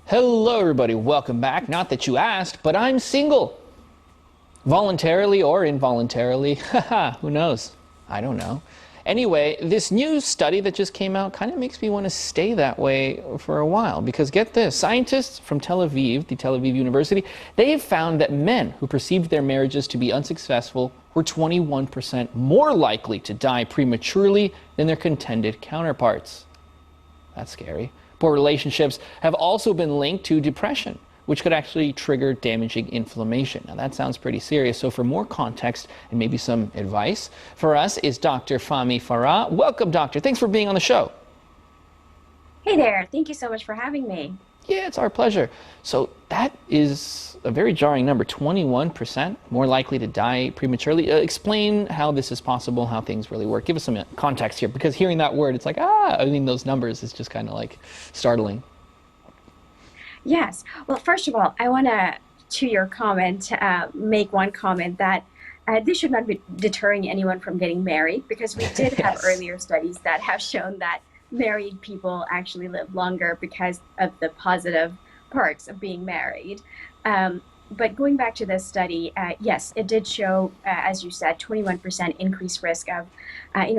Hello, everybody. Welcome back. Not that you asked, but I'm single. Voluntarily or involuntarily. Haha, who knows? I don't know. Anyway, this new study that just came out kind of makes me want to stay that way for a while because get this, scientists from Tel Aviv, the Tel Aviv University, they've found that men who perceived their marriages to be unsuccessful were 21% more likely to die prematurely than their contented counterparts. That's scary. Poor relationships have also been linked to depression, which could actually trigger damaging inflammation. Now that sounds pretty serious. So for more context and maybe some advice for us is Dr. Fahmi Farah. Welcome, doctor. Thanks for being on the show. Hey there. Thank you so much for having me. Yeah, it's our pleasure. So that is a very jarring number, 21% more likely to die prematurely. Explain how this is possible, how things really work. Give us some context here, because hearing that word, it's like, those numbers is just kind of like startling. Yes. Well, first of all, I want to your comment, make one comment that this should not be deterring anyone from getting married, because we did have Yes. earlier studies that have shown that married people actually live longer because of the positive perks of being married. But going back to this study, yes, it did show, as you said, 21% increased risk of,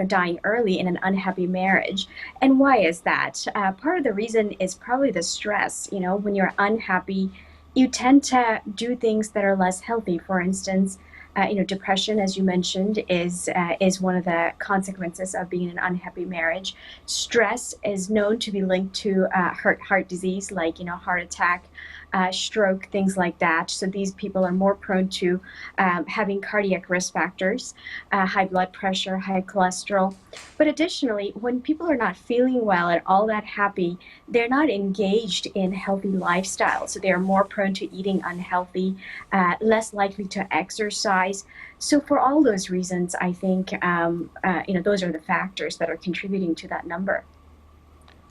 dying early in an unhappy marriage. And why is that? Part of the reason is probably the stress. You know, when you're unhappy, you tend to do things that are less healthy. For instance, depression, as you mentioned, is one of the consequences of being in an unhappy marriage. Stress is known to be linked to heart disease, like heart attack, stroke, things like that. So these people are more prone to having cardiac risk factors, high blood pressure, high cholesterol. But additionally, when people are not feeling well and all that happy, they're not engaged in healthy lifestyles. So they are more prone to eating unhealthy, less likely to exercise. So for all those reasons, I think those are the factors that are contributing to that number.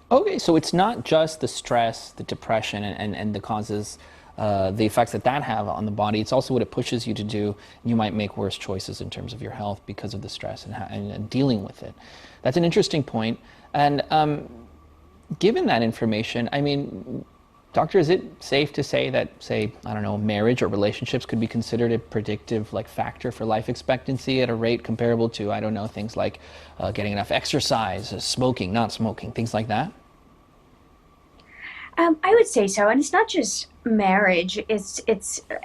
Okay, so it's not just the stress, the depression, and the causes, the effects that have on the body. It's also what it pushes you to do. You might make worse choices in terms of your health because of the stress and dealing with it. That's an interesting point. And given that information, I mean, doctor, is it safe to say that, say, I don't know, marriage or relationships could be considered a predictive factor for life expectancy at a rate comparable to, I don't know, things like getting enough exercise, smoking, not smoking, things like that? I would say so, and it's not just marriage. It's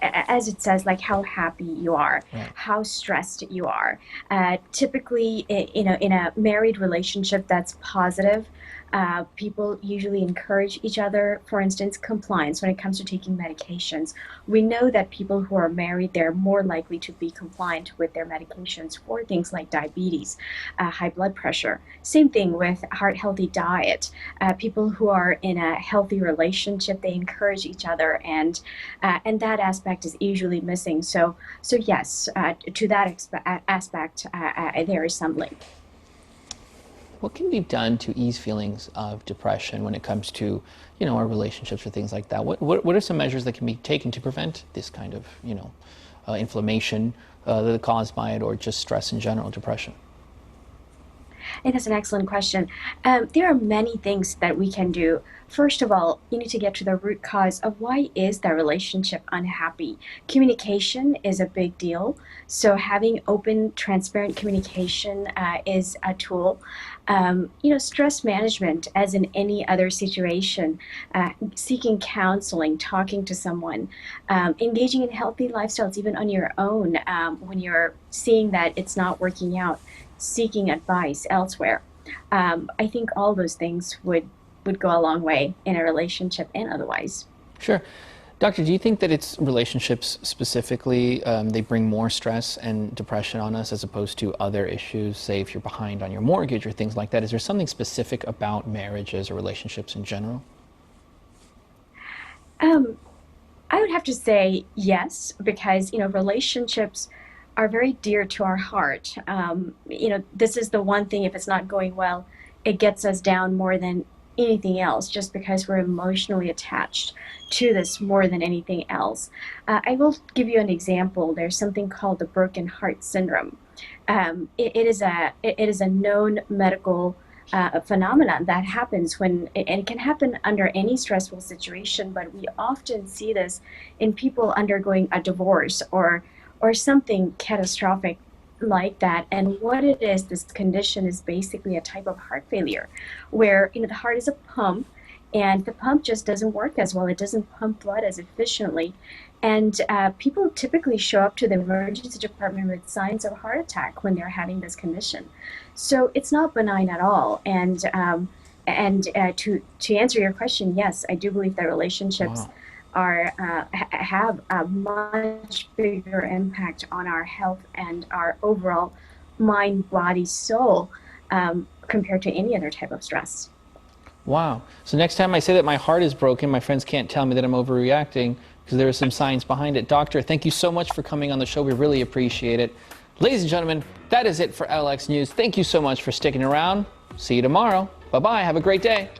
as it says, like how happy you are, Right. how stressed you are. Typically, in a married relationship that's positive, people usually encourage each other. For instance, compliance when it comes to taking medications. We know that people who are married, they're more likely to be compliant with their medications for things like diabetes, high blood pressure. Same thing with heart healthy diet. People who are in a healthy relationship, they encourage each other, and that aspect is usually missing. So yes, to that aspect, there is some link. What can be done to ease feelings of depression when it comes to, our relationships or things like that? What are some measures that can be taken to prevent this kind of, inflammation that is caused by it, or just stress in general, depression? I think that's an excellent question. There are many things that we can do. First of all, you need to get to the root cause of why is that relationship unhappy. Communication is a big deal. So having open, transparent communication is a tool. Stress management, as in any other situation, seeking counseling, talking to someone, engaging in healthy lifestyles, even on your own, when you're seeing that it's not working out, seeking advice elsewhere. I think all those things would go a long way in a relationship and otherwise. Sure. Doctor, do you think that it's relationships specifically, they bring more stress and depression on us as opposed to other issues, say if you're behind on your mortgage or things like that? Is there something specific about marriages or relationships in general? Um, I would have to say yes, because relationships are very dear to our heart. This is the one thing. If it's not going well, it gets us down more than anything else, just because we're emotionally attached to this more than anything else. I will give you an example. There's something called the broken heart syndrome. It is a known medical phenomenon that happens when, and it can happen under any stressful situation, but we often see this in people undergoing a divorce or something catastrophic like that. And what it is, this condition is basically a type of heart failure where, the heart is a pump, and the pump just doesn't work as well. It doesn't pump blood as efficiently. And people typically show up to the emergency department with signs of heart attack when they're having this condition. So it's not benign at all. And to answer your question, yes, I do believe that relationships have a much bigger impact on our health and our overall mind, body, soul compared to any other type of stress. Wow. So next time I say that my heart is broken, my friends can't tell me that I'm overreacting because there are some signs behind it. Doctor, thank you so much for coming on the show. We really appreciate it. Ladies and gentlemen, that is it for LX News. Thank you so much for sticking around. See you tomorrow. Bye-bye. Have a great day.